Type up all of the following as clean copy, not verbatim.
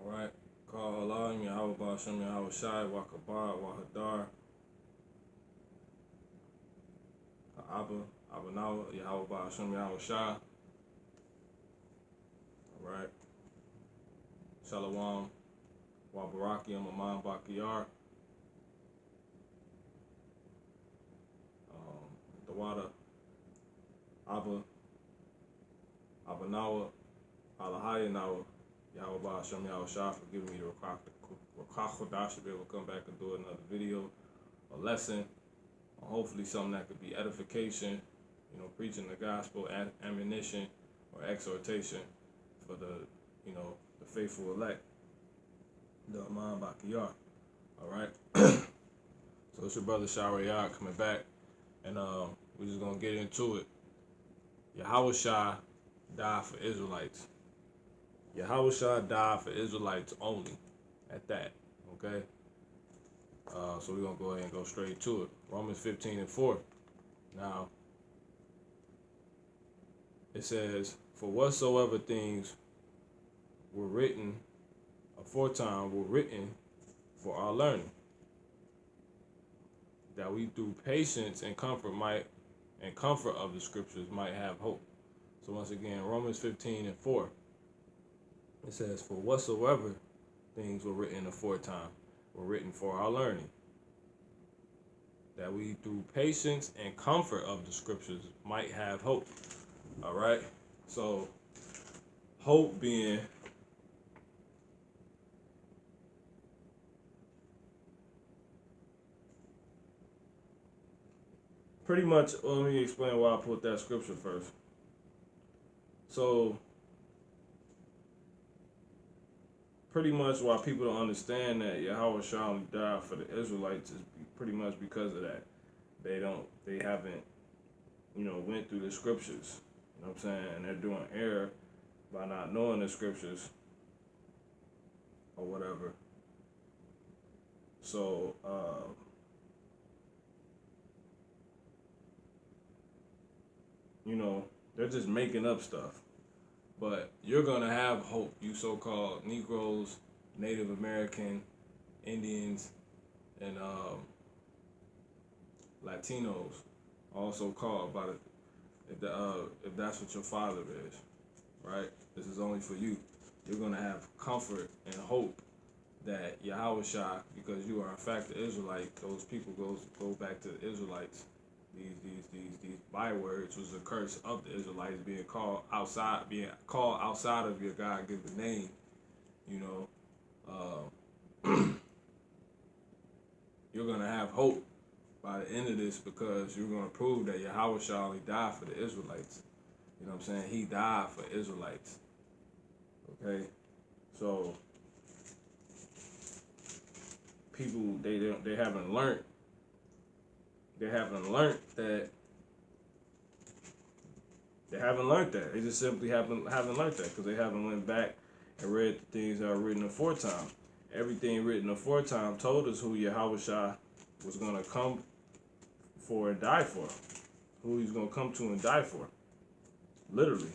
Alright. Call Allah, Yahawashi, Yahawashi, Wakabar, Wahadar, Abba, Abanawa, Yahawashi, Yahawashi. Alright. Shalom, Wabaraki, Amman, Bakiyar. Dawada, Abba, Abanawa, Alahaya Nawa, Yahweh Hashem Yahawashi for giving me the Rakachodash to be able to come back and do another video, a lesson, or hopefully something that could be edification, preaching the gospel, ammunition, or exhortation for the faithful elect, the Amman Bakiyar. Alright? So it's your brother Shawayah coming back, and we're just going to get into it. Yahawashi died for Israelites. Yahawashi died for Israelites only, at that, okay? So we're going to go ahead and go straight to it. Romans 15:4. Now, it says, for whatsoever things were written aforetime were written for our learning, that we through patience and comfort of the scriptures might have hope. So once again, Romans 15:4. It says, for whatsoever things were written aforetime were written for our learning, that we through patience and comfort of the scriptures might have hope. All right? So, hope being pretty much, let me explain why I put that scripture first. So, pretty much why people don't understand that Yahawashi only died for the Israelites is pretty much because of that. They haven't, went through the scriptures. You know what I'm saying? And they're doing error by not knowing the scriptures or whatever. So, they're just making up stuff. But you're going to have hope, you so-called Negroes, Native American, Indians, and Latinos, also called by if that's what your father is, right? This is only for you. You're going to have comfort and hope that Yahawashi, because you are in fact the Israelite, those people go back to the Israelites. These bywords was a curse of the Israelites being called outside of your God-given name. You're gonna have hope by the end of this because you're gonna prove that Yahawashi only died for the Israelites. You know what I'm saying? He died for Israelites. Okay, so people they haven't learned. They haven't learned that. They haven't learned that. They just simply haven't learned that because they haven't went back and read the things that are written aforetime. Everything written aforetime told us who Yahawashi was going to come for and die for. Who he's going to come to and die for. Literally.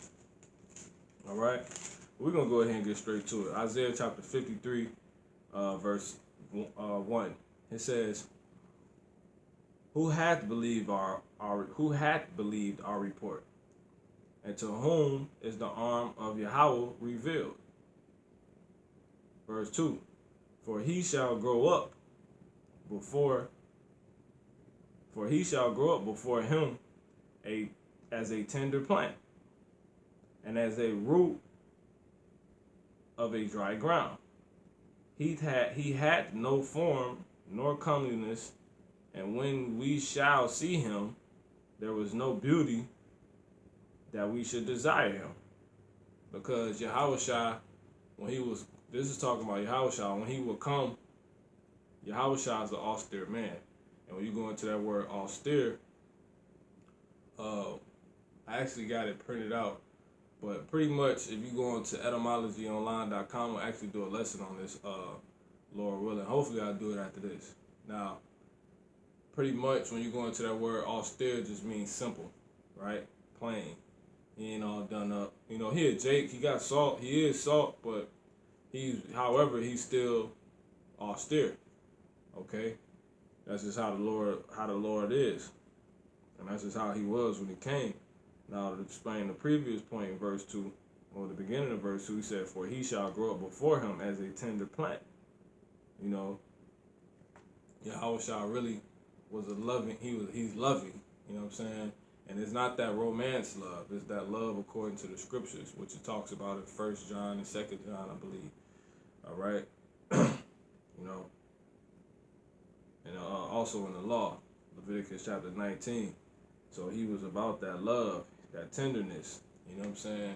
All right? We're going to go ahead and get straight to it. Isaiah chapter 53, verse 1. It says, Who hath believed our report? And to whom is the arm of Yahweh revealed? Verse 2. For he shall grow up before him as a tender plant, and as a root of a dry ground. He had no form nor comeliness, and when we shall see him, there was no beauty that we should desire him. Because Yahawashi, this is talking about Yahawashi, when he will come, Yahawashi is an austere man. And when you go into that word austere, I actually got it printed out. But pretty much, if you go into etymologyonline.com, I'll actually do a lesson on this, Lord willing. Hopefully I'll do it after this. Now, pretty much when you go into that word austere, just means simple, right? Plain. He ain't all done up. Here, Jake, he got salt. He is salt, but However, he's still austere. Okay, that's just how the Lord is, and that's just how he was when he came. Now, to explain the previous point in verse 2, or the beginning of verse 2, he said, "For he shall grow up before him as a tender plant." You know, Yahawashi really was he's loving, you know what I'm saying? And it's not that romance love, it's that love according to the scriptures, which it talks about in 1 John and 2 John, I believe. All right? You know, and also in the law, Leviticus chapter 19. So he was about that love, that tenderness, you know what I'm saying?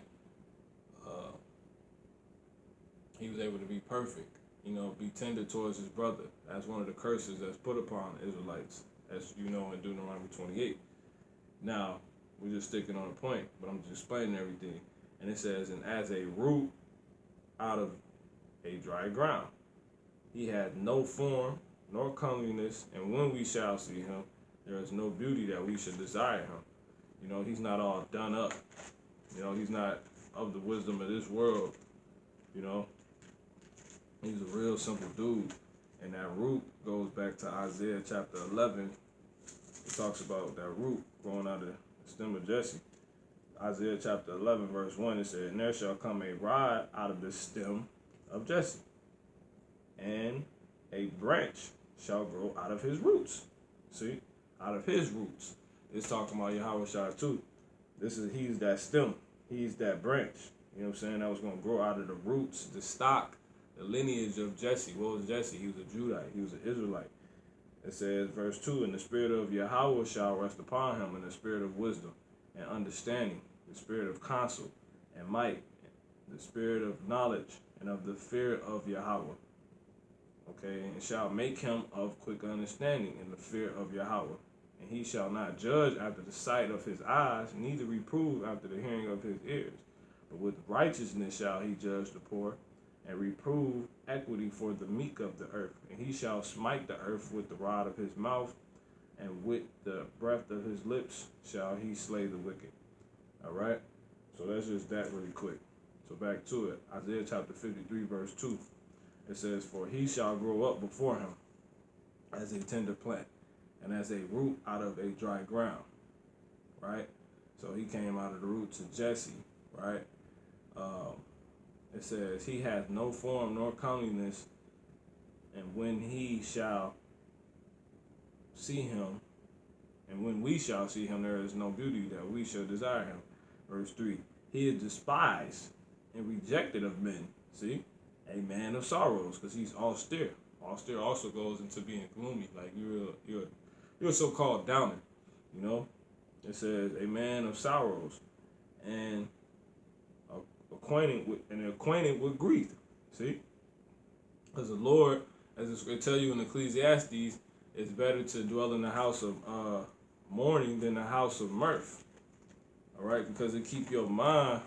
He was able to be perfect, you know, be tender towards his brother. That's one of the curses that's put upon Israelites, as you know in Deuteronomy 28. Now, we're just sticking on a point, but I'm just explaining everything. And it says, "And as a root out of a dry ground, he had no form nor comeliness, and when we shall see him, there is no beauty that we should desire him." You know, he's not all done up. You know, he's not of the wisdom of this world. You know, he's a real simple dude. And that root goes back to Isaiah chapter 11. It talks about that root growing out of the stem of Jesse. Isaiah chapter 11, verse 1, it said, "And there shall come a rod out of the stem of Jesse, and a branch shall grow out of his roots." See? Out of his roots. It's talking about Yahawashi too. He's that stem. He's that branch. You know what I'm saying? That was going to grow out of the roots, the stock, the lineage of Jesse. What was Jesse? He was a Judite. He was an Israelite. It says, verse 2, "And the spirit of Yahweh shall rest upon him, and the spirit of wisdom and understanding, the spirit of counsel and might, the spirit of knowledge and of the fear of Yahweh. Okay, and shall make him of quick understanding in the fear of Yahweh. And he shall not judge after the sight of his eyes, neither reprove after the hearing of his ears. But with righteousness shall he judge the poor, and reprove equity for the meek of the earth. And he shall smite the earth with the rod of his mouth, and with the breath of his lips shall he slay the wicked." All right? So that's just that really quick. So back to it. Isaiah chapter 53, verse 2. It says, "For he shall grow up before him as a tender plant, and as a root out of a dry ground." Right? So he came out of the roots of Jesse. Right? It says, "He hath no form nor comeliness, and when he shall see him, and when we shall see him, there is no beauty that we shall desire him." Verse 3, "He is despised and rejected of men." See? A man of sorrows, because he's austere. Austere also goes into being gloomy, like you're a so-called downer, you know? It says, "A man of sorrows and acquainted with grief." See? Because the Lord, as it tell you in Ecclesiastes, it's better to dwell in the house of mourning than the house of mirth. All right? Because it keep your mind,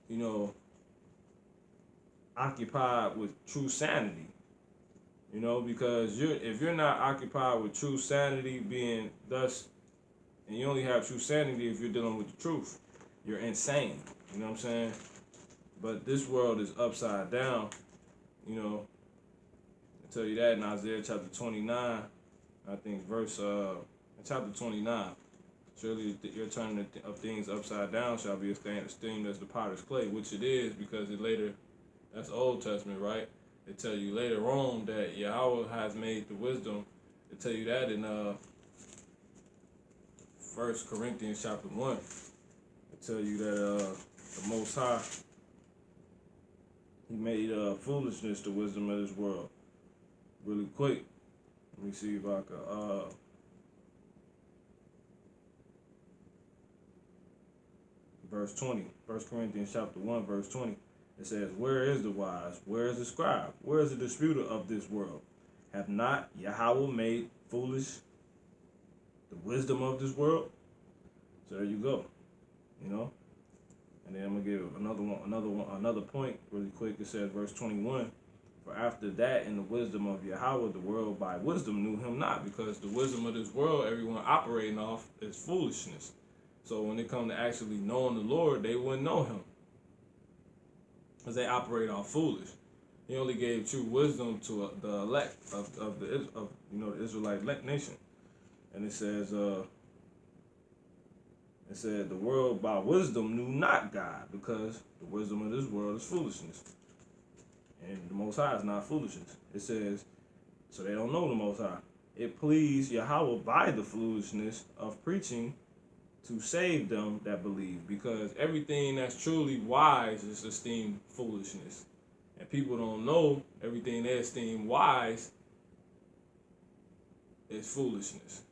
you know, occupied with true sanity. You know, because if you're not occupied with true sanity, being thus, and you only have true sanity if you're dealing with the truth, you're insane. You know what I'm saying? But this world is upside down. You know, I tell you that in Isaiah chapter 29, I think chapter 29. "Surely your turning of things upside down shall be esteemed as the potter's clay," which it is, because it later, that's Old Testament, right? They tell you later on that Yahweh has made the wisdom. They tell you that in 1 Corinthians chapter 1. They tell you that the Most High, he made foolishness the wisdom of this world. Really quick. Let me see if I can verse 20. 1 Corinthians chapter 1, verse 20. It says, "Where is the wise? Where is the scribe? Where is the disputer of this world? Have not Yahweh made foolish the wisdom of this world?" So there you go. You know? And then I'm gonna give another point really quick. It says, verse 21, "For after that, in the wisdom of Yahweh, the world by wisdom knew him not," because the wisdom of this world, everyone operating off, is foolishness. So when it comes to actually knowing the Lord, they wouldn't know him. because they operate on foolish. He only gave true wisdom to the elect of the Israelite nation. And it says, it said the world by wisdom knew not God, because the wisdom of this world is foolishness, and the Most High is not foolishness. It says, so they don't know the Most High. It pleased Yahweh by the foolishness of preaching to save them that believe, because everything that's truly wise is esteemed foolishness. And people don't know everything they esteem wise is foolishness,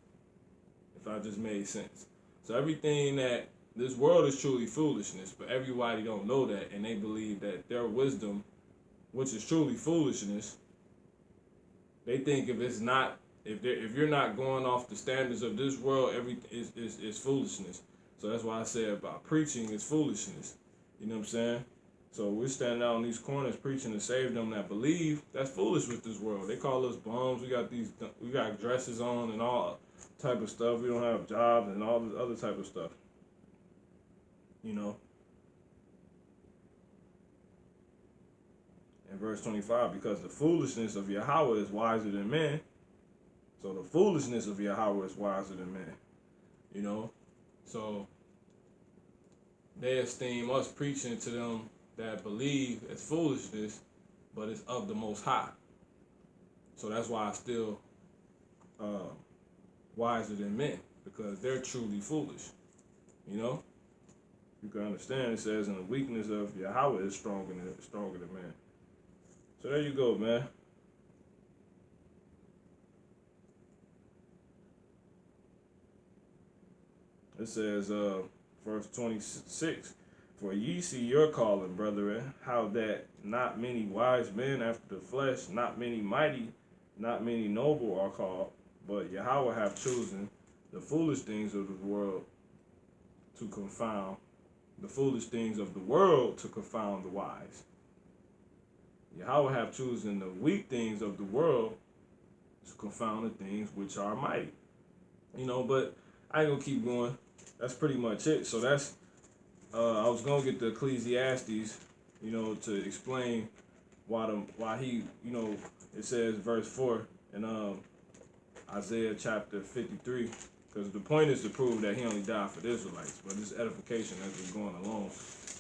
if I just made sense. So everything that this world is truly foolishness, but everybody don't know that, and they believe that their wisdom, which is truly foolishness, they think if you're not going off the standards of this world, everything is foolishness. So that's why I said about preaching is foolishness. You know what I'm saying? So we're standing out on these corners preaching to save them that believe. That's foolish with this world. They call us bums. We got dresses on and all type of stuff. We don't have jobs and all this other type of stuff. You know. In verse 25, because the foolishness of Yahweh is wiser than men. So the foolishness of Yahweh is wiser than men. You know. So they esteem us preaching to them that believe as foolishness, but it's of the Most High. So that's why it's still wiser than men, because they're truly foolish. You know? You can understand, it says, and the weakness of Yahweh is stronger than man. So there you go, man. It says, verse 26, for ye see your calling, brethren, how that not many wise men after the flesh, not many mighty, not many noble are called, but Yahweh hath chosen the foolish things of the world to confound, the foolish things of the world to confound the wise. Yahweh hath chosen the weak things of the world to confound the things which are mighty. You know, but I ain't gonna keep going. That's pretty much it. So that's, I was gonna get the Ecclesiastes, you know, to explain why he, you know, it says verse 4 in Isaiah chapter 53, because the point is to prove that he only died for the Israelites. But this edification as we're going along,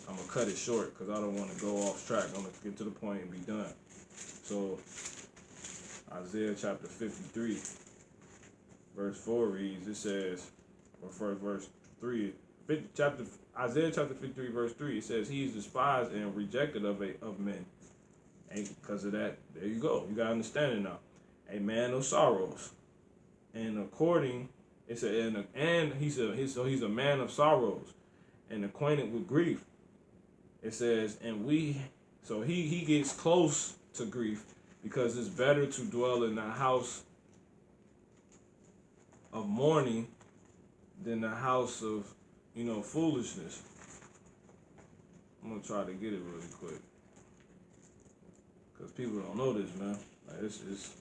I'm gonna cut it short because I don't want to go off track. I'm gonna get to the point and be done. So Isaiah chapter 53, verse 4 reads, it says, or first verse 3, Isaiah chapter 53, verse 3, it says, he is despised and rejected of men. And because of that, there you go. You got to understand it now. A man of sorrows. And according, it said, he's a man of sorrows and acquainted with grief. It says, so he gets close to grief, because it's better to dwell in the house of mourning than the house of, you know, foolishness. I'm gonna try to get it really quick, because people don't know this, man. Like it's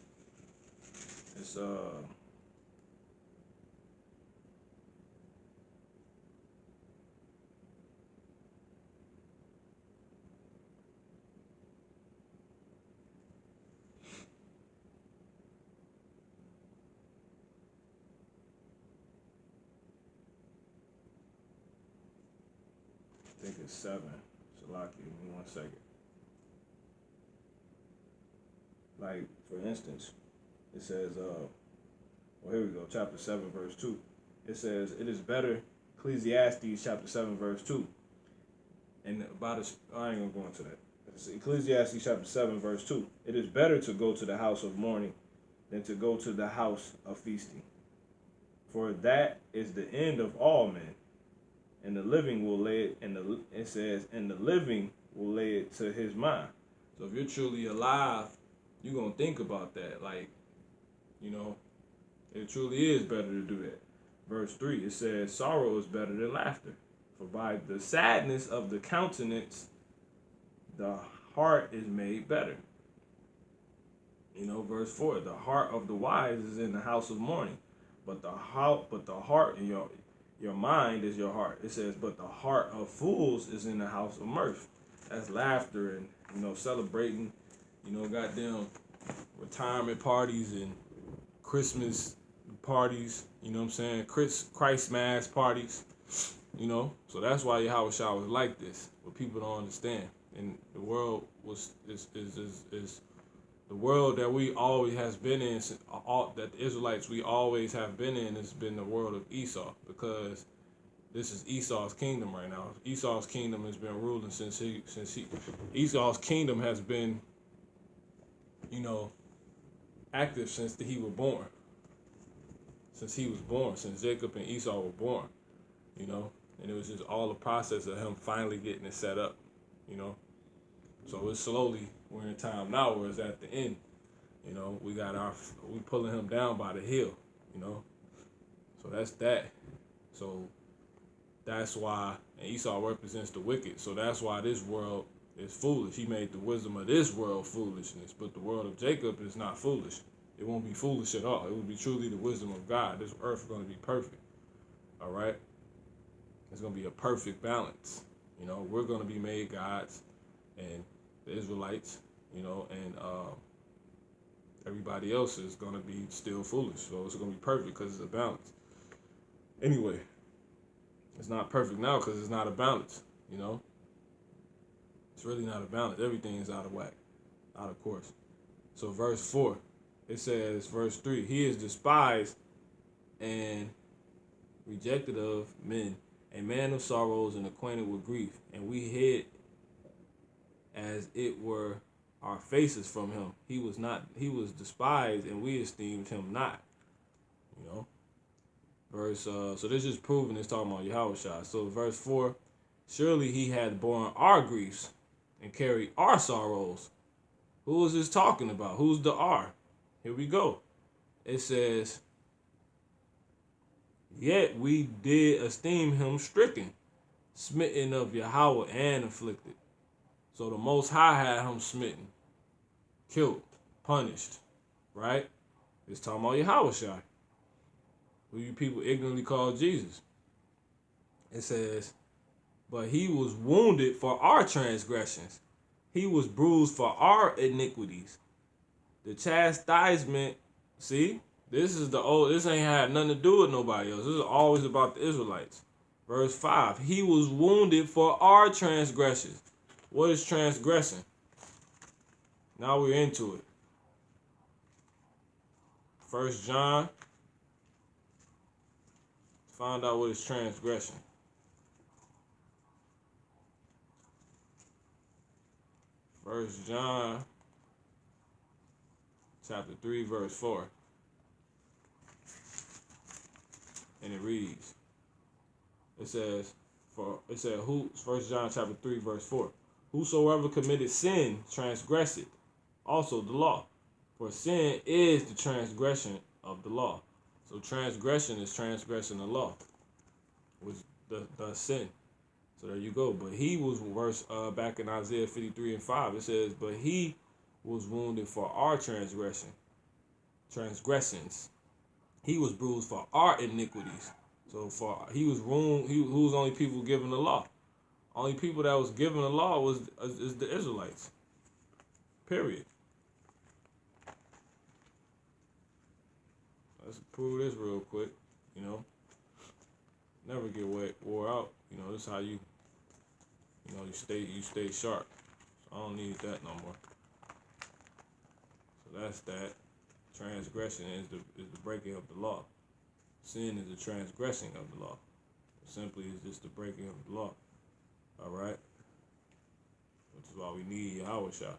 I think it's 7. Shalaki, give me 1 second. Like, for instance, it says, well, here we go, chapter 7, verse 2. It says, it is better, Ecclesiastes chapter 7, verse 2. And I ain't gonna go into that. It's Ecclesiastes chapter 7, verse 2. It is better to go to the house of mourning than to go to the house of feasting. For that is the end of all men. And the living will lay it, it says, and the living will lay it to his mind. So if you're truly alive, you're going to think about that. Like, you know, it truly is better to do that. Verse 3, it says, sorrow is better than laughter. For by the sadness of the countenance, the heart is made better. You know, verse 4, the heart of the wise is in the house of mourning, but the heart in your mind is your heart. It says, but the heart of fools is in the house of mirth. That's laughter and, celebrating, goddamn retirement parties and Christmas parties, you know what I'm saying? Christ mass parties, So that's why Yahawashi was like this, but people don't understand. And the world is the world that we always has been in, that the Israelites we always have been in, has been the world of Esau, because this is Esau's kingdom right now. Esau's kingdom has been ruling since Esau's kingdom has been, active since he was born. Since Jacob and Esau were born, and it was just all the process of him finally getting it set up, So it's slowly, we're in a time now where it's at the end, we pulling him down by the heel, So that's that. So that's why, and Esau represents the wicked. So that's why this world is foolish. He made the wisdom of this world foolishness, but the world of Jacob is not foolish. It won't be foolish at all. It will be truly the wisdom of God. This earth is going to be perfect. All right? It's going to be a perfect balance. We're going to be made gods, and the Israelites, and everybody else is going to be still foolish. So it's going to be perfect because it's a balance. Anyway, it's not perfect now because it's not a balance, It's really not a balance. Everything is out of whack, out of course. So verse 4. It says, verse 3, he is despised and rejected of men, a man of sorrows and acquainted with grief, and we hid as it were our faces from him. He was despised, and we esteemed him not. So this is proving it's talking about Yahawashi. So verse 4, surely he had borne our griefs and carried our sorrows. Who is this talking about? Who's the R? Here we go. It says, yet we did esteem him stricken, smitten of Yahweh, and afflicted. So the Most High had him smitten, killed, punished, right? It's talking about Yahawashi, who you people ignorantly call Jesus. It says, but he was wounded for our transgressions. He was bruised for our iniquities. The chastisement, see, this ain't had nothing to do with nobody else. This is always about the Israelites. Verse 5, he was wounded for our transgressions. What is transgressing? Now we're into it. 1 John, find out what is transgression. First John chapter 3, verse 4. And it reads, First John chapter 3, verse 4. Whosoever committed sin transgressed also the law. For sin is the transgression of the law. So transgression is transgressing the law, which the sin. So there you go. But he was back in Isaiah 53 and 5. It says, but he was wounded for our transgressions. He was bruised for our iniquities. So he was wounded. Who was only people given the law? Only people that was given the law is the Israelites. Period. Let's prove this real quick. Never get wore out. This is how you stay sharp. So I don't need that no more. So that's that. Transgression is the breaking of the law. Sin is the transgressing of the law. Simply is just the breaking of the law. All right? Which is why we need Yahawashi.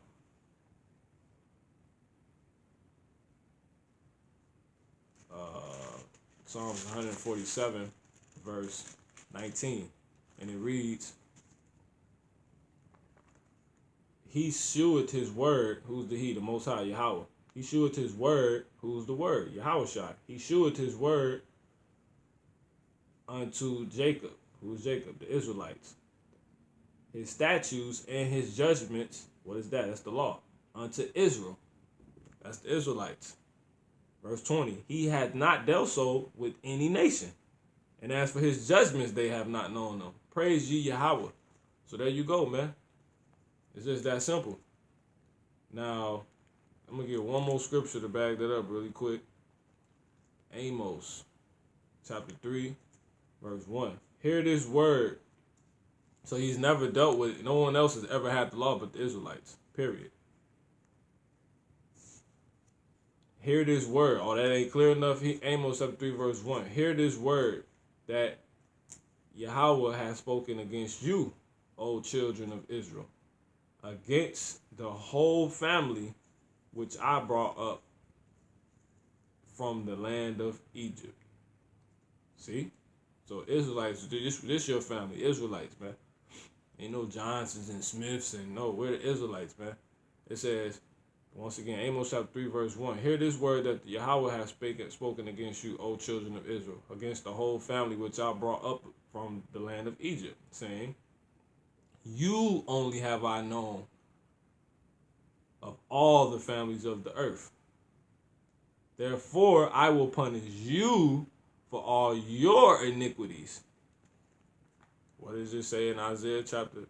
Psalms 147, verse 19. And it reads, he sheweth his word. Who's the he? The Most High, Yahweh. He sheweth his word. Who's the word? Yahawashi. He sheweth his word unto Jacob. Who's Jacob? The Israelites. His statutes and his judgments. What is that? That's the law. Unto Israel. That's the Israelites. Verse 20. He had not dealt so with any nation. And as for his judgments, they have not known them. Praise ye Yahweh. So there you go, man. It's just that simple. Now, I'm going to get one more scripture to back that up really quick. Amos, chapter 3, verse 1. Hear this word. So he's never dealt with, no one else has ever had the law but the Israelites, period. Hear this word. Oh, that ain't clear enough. Amos chapter 3, verse 1. Hear this word that Yahweh has spoken against you, O children of Israel, against the whole family which I brought up from the land of Egypt. See? So Israelites, this your family, Israelites, man. Ain't no Johnsons and Smiths and no, we're the Israelites, man. It says, once again, Amos chapter 3, verse 1. Hear this word that Yahweh has spoken against you, O children of Israel, against the whole family which I brought up from the land of Egypt, saying, you only have I known of all the families of the earth. Therefore, I will punish you for all your iniquities. What does it say in Isaiah chapter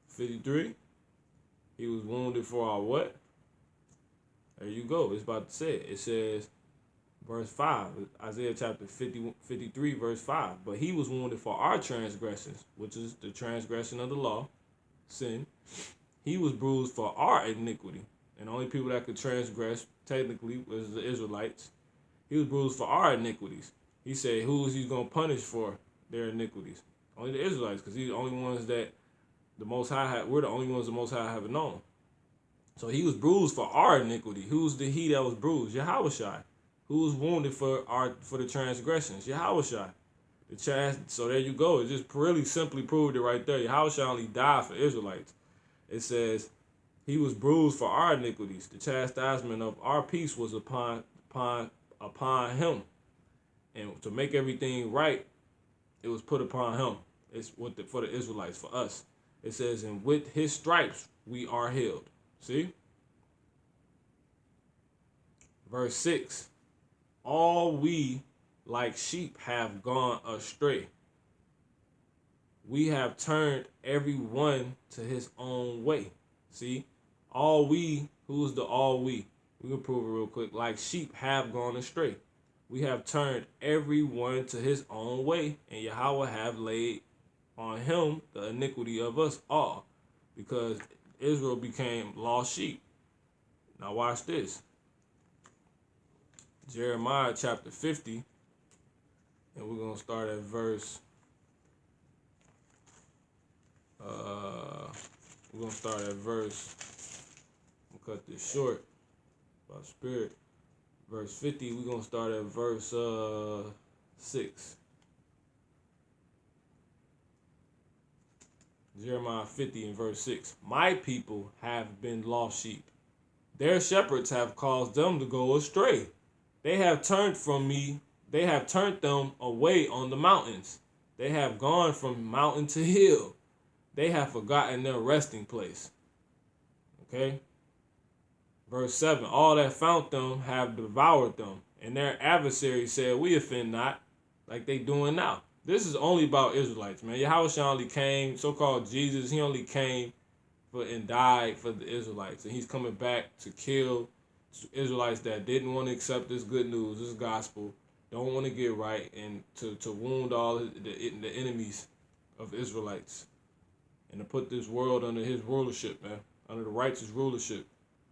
53? He was wounded for our what? There you go. It's about to say it. It says, verse 5, Isaiah chapter 53, verse 5. But he was wounded for our transgressions, which is the transgression of the law, sin. He was bruised for our iniquity. And the only people that could transgress, technically, was the Israelites. He was bruised for our iniquities. He said, who is he going to punish for their iniquities? Only the Israelites, because he's the only ones that the Most High we're the only ones the Most High have known. So he was bruised for our iniquity. Who's the he that was bruised? Yahawashi. Who was wounded for the transgressions? Yahawashi. So there you go. It just really simply proved it right there. Yahawashi only died for Israelites. It says, he was bruised for our iniquities. The chastisement of our peace was upon him. And to make everything right, it was put upon him. It's for the Israelites, for us. It says, and with his stripes we are healed. See? Verse 6. All we like sheep have gone astray. We have turned every one to his own way. See? All we, who's the all we? We can prove it real quick. Like sheep have gone astray. We have turned every one to his own way, and Yahweh have laid on him the iniquity of us all, because Israel became lost sheep. Now watch this. Jeremiah chapter 50, and we're going to start at verse, we're going to start at verse, we'll cut this short by spirit. Verse 50, we're going to start at verse 6. Jeremiah 50 and verse 6. My people have been lost sheep. Their shepherds have caused them to go astray. They have turned from me. They have turned them away on the mountains. They have gone from mountain to hill. They have forgotten their resting place. Okay? Verse 7, all that found them have devoured them, and their adversaries said, we offend not, like they doing now. This is only about Israelites, man. Yahawashi only came, so-called Jesus, he only came for and died for the Israelites. And he's coming back to kill Israelites that didn't want to accept this good news, this gospel, don't want to get right, and to wound all the enemies of Israelites. And to put this world under his rulership, man, under the righteous rulership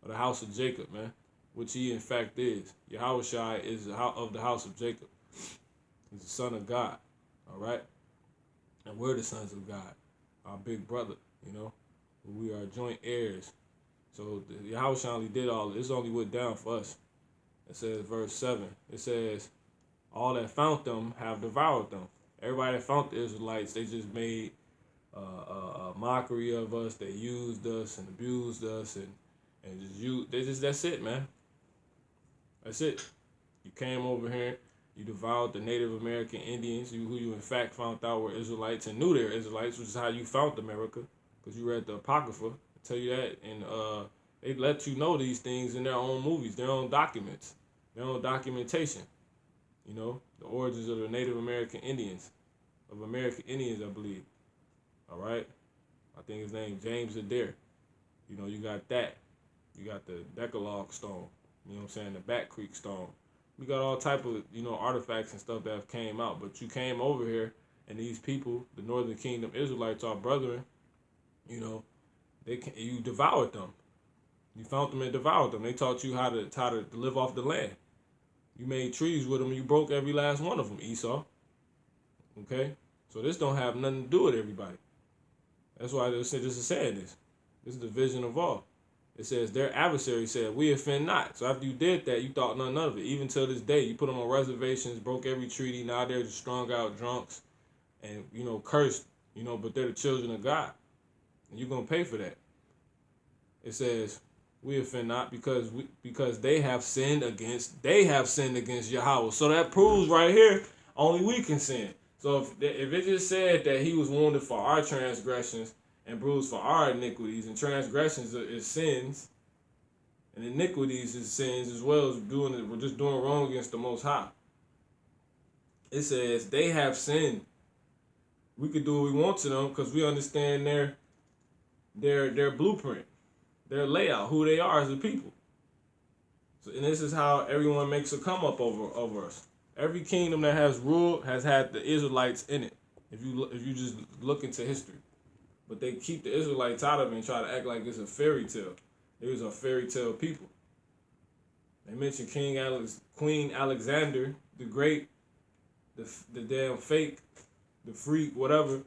of the house of Jacob, man, which he in fact is. Yahawashi is of the house of Jacob. He's the son of God, all right? And we're the sons of God, our big brother, you know? We are joint heirs. So Yahawashi only did all this. This only went down for us. It says, verse 7, it says, all that found them have devoured them. Everybody that found the Israelites, they just made a mockery of us. They used us and abused us, and that's it, man. That's it. You came over here, you devoured the Native American Indians, who you in fact found out were Israelites and knew they were Israelites, which is how you found America, because you read the Apocrypha. I tell you that, and they let you know these things in their own movies, their own documents, their own documentation. You know, the origins of the Native American Indians, I believe. All right, I think his name James Adair. You know, you got that. You got the Decalogue stone. You know what I'm saying? The Back Creek stone. We got all type of, you know, artifacts and stuff that have came out. But you came over here, and these people, the Northern Kingdom Israelites, our brethren, you know, you devoured them. You found them and devoured them. They taught you how to live off the land. You made trees with them. And you broke every last one of them, Esau. Okay? So this don't have nothing to do with everybody. That's why this is saying this. This is the vision of all. It says, their adversary said, we offend not. So after you did that, you thought none of it. Even till this day, you put them on reservations, broke every treaty. Now they're just strung out drunks and, you know, cursed, you know, but they're the children of God. And you're going to pay for that. It says, we offend not because they have sinned against Yahweh. So that proves right here, only we can sin. So if it just said that he was wounded for our transgressions and bruised for our iniquities, and transgressions is sins, and iniquities is sins as well as we're just doing wrong against the Most High. It says they have sinned. We could do what we want to them because we understand their blueprint, their layout, who they are as a people. So, and this is how everyone makes a come up over us. Every kingdom that has ruled has had the Israelites in it. If you just look into history. But they keep the Israelites out of it and try to act like it's a fairy tale. It was a fairy tale people. They mentioned Queen Alexander the Great, the damn fake, the freak, whatever.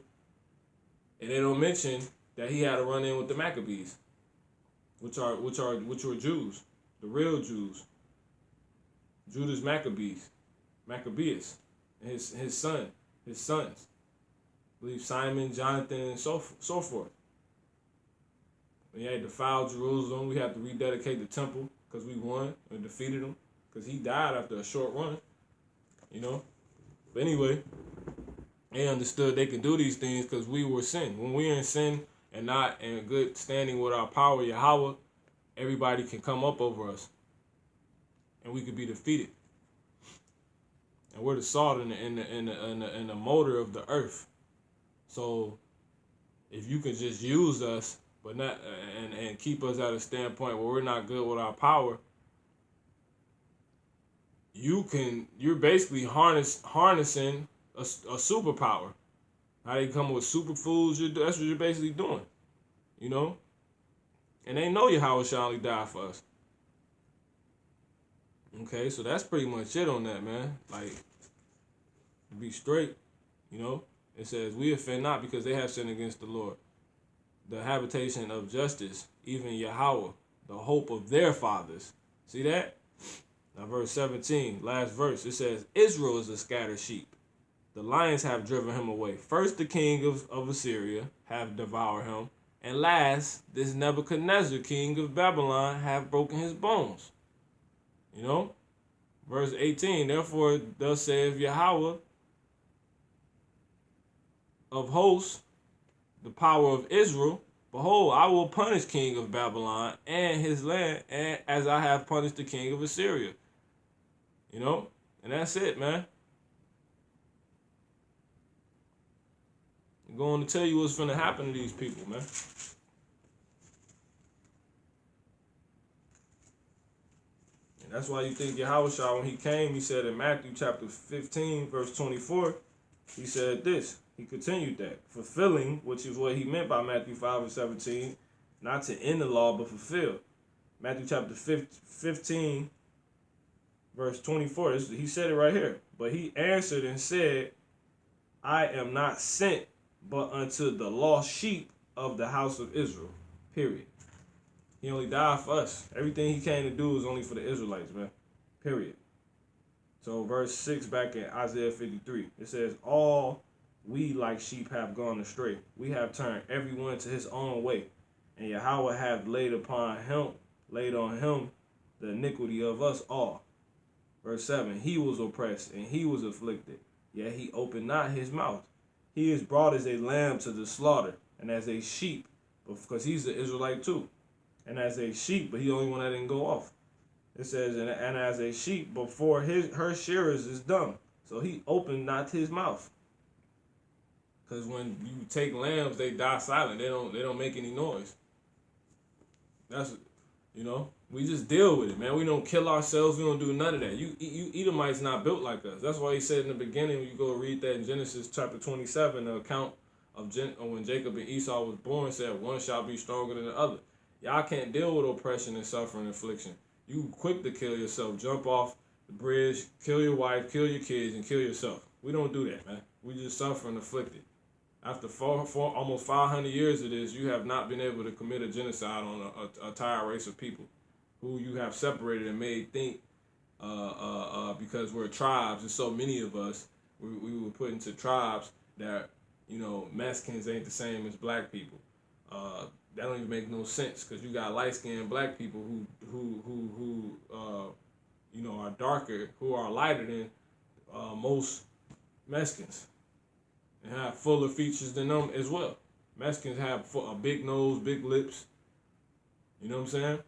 And they don't mention that he had to run in with the Maccabees, which were Jews, the real Jews. Judas Maccabeus, and his sons. I believe Simon, Jonathan, and so forth. We had to defile Jerusalem. We had to rededicate the temple because we won and defeated him because he died after a short run, you know. But anyway, they understood they could do these things because we were sin. When we're in sin and not in good standing with our power, Yahweh, everybody can come up over us and we could be defeated. And we're the salt in the motor of the earth. So if you can just use us, but not and keep us at a standpoint where we're not good with our power, you're basically harnessing a superpower. How they come with superfoods, that's what you're basically doing, you know. And they know Yahawashi only died for us. Okay, so that's pretty much it on that, man. Like, to be straight, you know. It says, we offend not because they have sinned against the Lord. The habitation of justice, even Yahweh, the hope of their fathers. See that? Now verse 17, last verse, it says, Israel is a scattered sheep. The lions have driven him away. First the king of Assyria have devoured him. And last, this Nebuchadnezzar, king of Babylon, have broken his bones. You know? Verse 18, therefore thus saith Yahweh of hosts, the power of Israel, behold, I will punish king of Babylon and his land, and as I have punished the king of Assyria. You know? And that's it, man. I'm going to tell you what's going to happen to these people, man. And that's why you think Yahawashi, when he came, he said in Matthew chapter 15, verse 24, he said this. He continued that, fulfilling, which is what he meant by Matthew 5 and 17, not to end the law, but fulfill. Matthew chapter 15, verse 24, he said it right here. But he answered and said, I am not sent but unto the lost sheep of the house of Israel. Period. He only died for us. Everything he came to do was only for the Israelites, man. Period. So verse 6 back in Isaiah 53, it says, all we like sheep have gone astray. We have turned everyone to his own way. And Yahweh hath laid on him the iniquity of us all. Verse 7, he was oppressed and he was afflicted, yet he opened not his mouth. He is brought as a lamb to the slaughter, and as a sheep, because he's an Israelite too. And as a sheep, but he the only one that didn't go off. It says, and as a sheep before her shearers is dumb. So he opened not his mouth. Because when you take lambs, they die silent. They don't make any noise. That's, we just deal with it, man. We don't kill ourselves. We don't do none of that. You Edomites not built like us. That's why he said in the beginning, when you go read that in Genesis chapter 27, the account of when Jacob and Esau was born, said one shall be stronger than the other. Y'all can't deal with oppression and suffering and affliction. You quick to kill yourself, jump off the bridge, kill your wife, kill your kids, and kill yourself. We don't do that, man. We just suffer and afflicted. After almost 500 years of this, you have not been able to commit a genocide on a entire race of people who you have separated and made think because we're tribes and so many of us, we were put into tribes that, Mexicans ain't the same as black people. That don't even make no sense because you got light-skinned black people who are darker, who are lighter than most Mexicans. And have fuller features than them as well. Mexicans have a big nose, big lips. You know what I'm saying?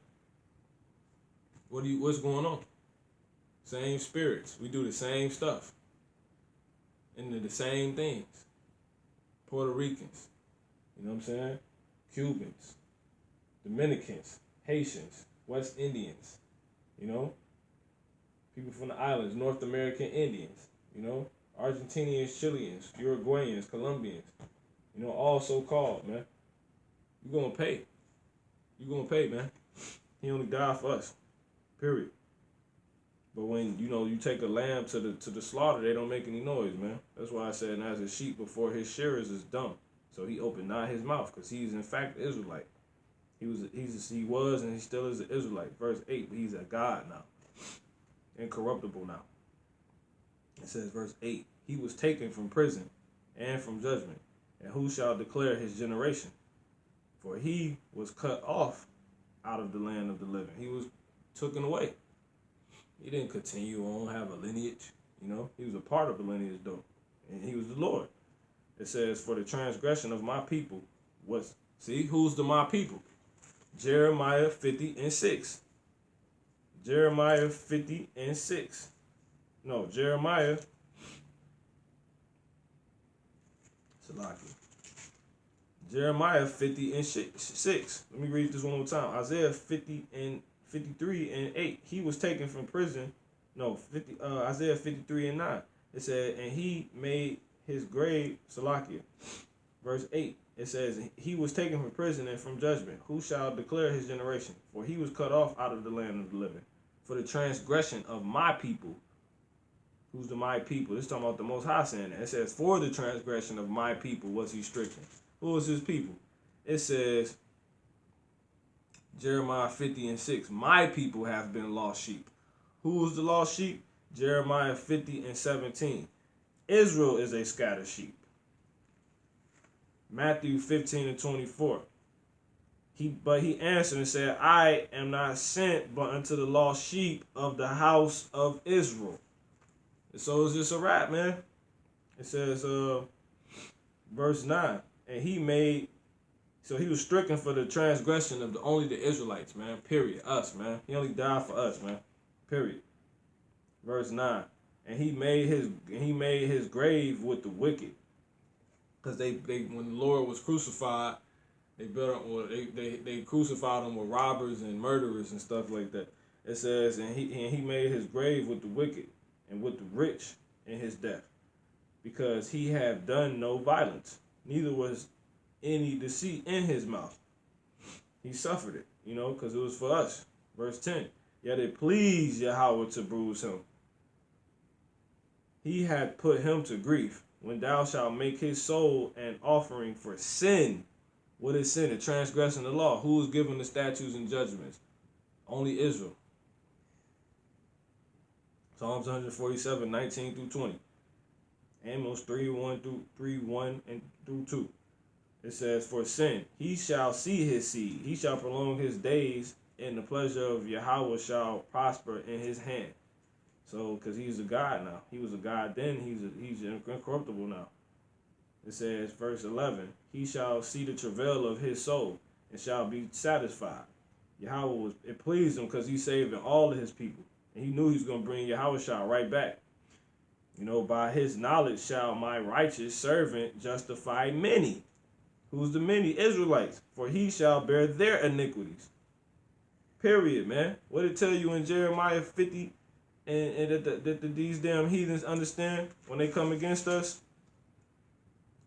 What's going on? Same spirits. We do the same stuff. Into the same things. Puerto Ricans. You know what I'm saying? Cubans. Dominicans. Haitians. West Indians. People from the islands. North American Indians. Argentinians, Chileans, Uruguayans, Colombians, all so-called, man. You're going to pay. You're going to pay, man. He only died for us, period. But when, you take a lamb to the slaughter, they don't make any noise, man. That's why I said, and as a sheep before his shearers is dumb. So he opened not his mouth because he's, in fact, an Israelite. He was and he still is an Israelite. Verse 8, but he's a God now. Incorruptible now. It says, verse 8, he was taken from prison and from judgment, and who shall declare his generation? For he was cut off out of the land of the living. He was taken away. He didn't continue on, have a lineage. He was a part of the lineage, though, and he was the Lord. It says, for the transgression of my people was, who's my people? Jeremiah 50:6. Jeremiah 50:6. No, Jeremiah. Jeremiah 50:6. Let me read this one more time. Isaiah 53:8. He was taken from prison. No, Isaiah 53:9. It said, and he made his grave, Salakia. Verse 8. It says, he was taken from prison and from judgment. Who shall declare his generation? For he was cut off out of the land of the living. For the transgression of my people. Who's my people? This is talking about the Most High saying that. It says, for the transgression of my people was he stricken. Who was his people? It says, Jeremiah 50:6. My people have been lost sheep. Who was the lost sheep? Jeremiah 50:17. Israel is a scattered sheep. Matthew 15:24. But he answered and said, I am not sent but unto the lost sheep of the house of Israel. So it's just a wrap, man. It says, verse 9, and he was stricken for the transgression of only the Israelites, man. Period. Us, man. He only died for us, man. Period. Verse 9, and he made his grave with the wicked, because they when the Lord was crucified, they crucified him with robbers and murderers and stuff like that. It says, and he made his grave with the wicked and with the rich in his death, because he had done no violence, neither was any deceit in his mouth. He suffered it, because it was for us. Verse 10, yet it pleased Yahweh to bruise him. He had put him to grief. When thou shalt make his soul an offering for sin. What is sin? The transgression of the law. Who is given the statutes and judgments? Only Israel. Psalms 147:19-20. Amos 3:1 and through 2. It says, for sin, he shall see his seed. He shall prolong his days, and the pleasure of Yahweh shall prosper in his hand. So, because he's a God now. He was a God then. He's incorruptible now. It says, verse 11, he shall see the travail of his soul and shall be satisfied. Yahweh it pleased him because he saved all of his people. And he knew he was going to bring Yahawashi right back. By his knowledge shall my righteous servant justify many. Who's the many? Israelites. For he shall bear their iniquities. Period, man. What it tell you in Jeremiah 50 and that these damn heathens understand when they come against us?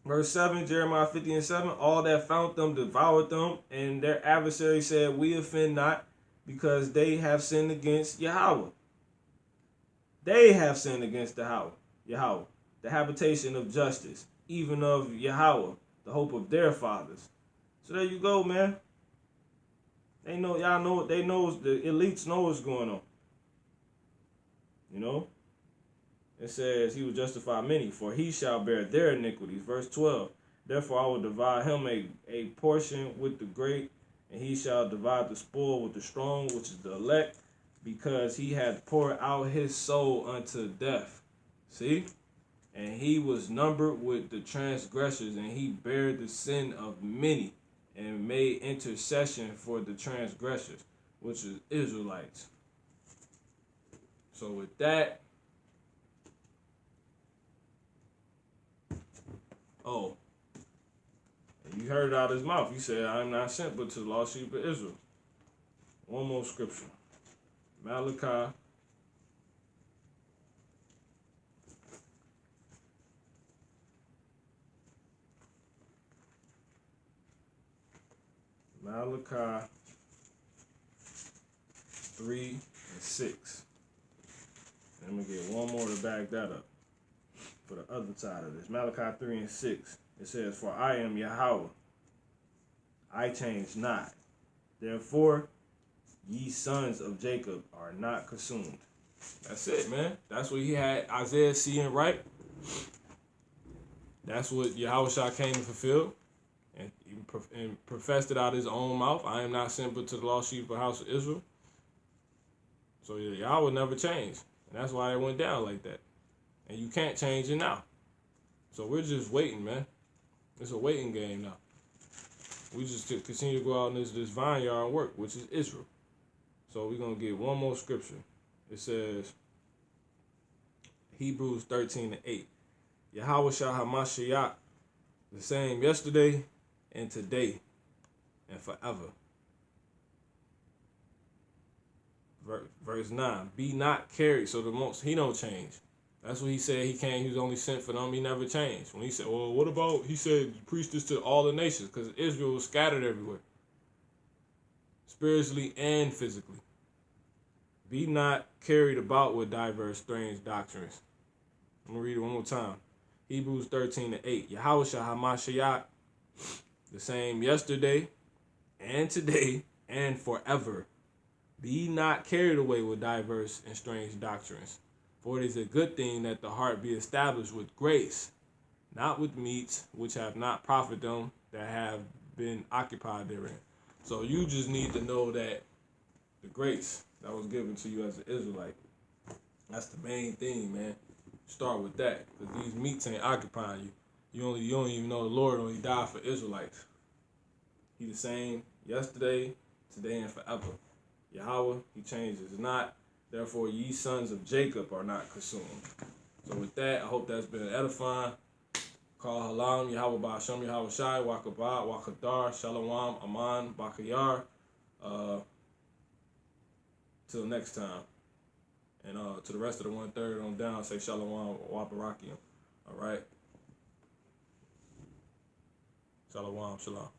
Verse 7, Jeremiah 50 and 7, all that found them devoured them, and their adversary said, we offend not, because they have sinned against Yahweh. They have sinned against Yahweh, the habitation of justice, even of Yahweh, the hope of their fathers. So there you go, man. They know, y'all know, the elites know what's going on. You know? It says he will justify many, for he shall bear their iniquities. Verse 12, therefore I will divide him a portion with the great, and he shall divide the spoil with the strong, which is the elect, because he hath poured out his soul unto death. See? And he was numbered with the transgressors, and he bare the sin of many, and made intercession for the transgressors, which is Israelites. So with that, oh, and you heard it out of his mouth. He said, I am not sent but to the lost sheep of Israel. One more scripture. Malachi. Malachi 3 and 6. I'm going to get one more to back that up for the other side of this. Malachi 3 and 6. It says, for I am Yahweh. I change not. Therefore, ye sons of Jacob are not consumed. That's it, man. That's what he had Isaiah seeing right. That's what Yahawashi came to fulfill. And he professed it out of his own mouth. I am not sent but to the lost sheep of the house of Israel. So Yahweh never changed. And that's why it went down like that. And you can't change it now. So we're just waiting, man. It's a waiting game now. We just continue to go out in this vineyard and work, which is Israel. So we're going to get one more scripture. It says, Hebrews 13 and 8. Yahawashi HaMashiach, the same yesterday and today and forever. Verse 9. Be not carried. So he don't change. That's what he said. He came. He was only sent for them. He never changed. When he said, well, what about, he said, preach this to all the nations, because Israel was scattered everywhere, spiritually and physically. Be not carried about with diverse strange doctrines. I'm going to read it one more time. Hebrews 13 and 8. Yahawashi HaMashiach, the same yesterday and today and forever. Be not carried away with diverse and strange doctrines. For it is a good thing that the heart be established with grace, not with meats which have not profited them that have been occupied therein. So you just need to know that the grace that was given to you as an Israelite, that's the main thing, man. Start with that, because these meats ain't occupying you. You don't even know the Lord only died for Israelites. He the same yesterday, today, and forever. Yahweh, he changes not. Therefore, ye sons of Jacob are not consumed. So with that, I hope that's been edifying. Call Halam, Yahweh Ba'ashem, Yahweh Shai, Wakabah, Wakadar, Shalom, Aman, Bakayar. Till next time. And to the rest of the 1/3 on down, say Shalom, Waparakiam. All right? Shalom, Shalom.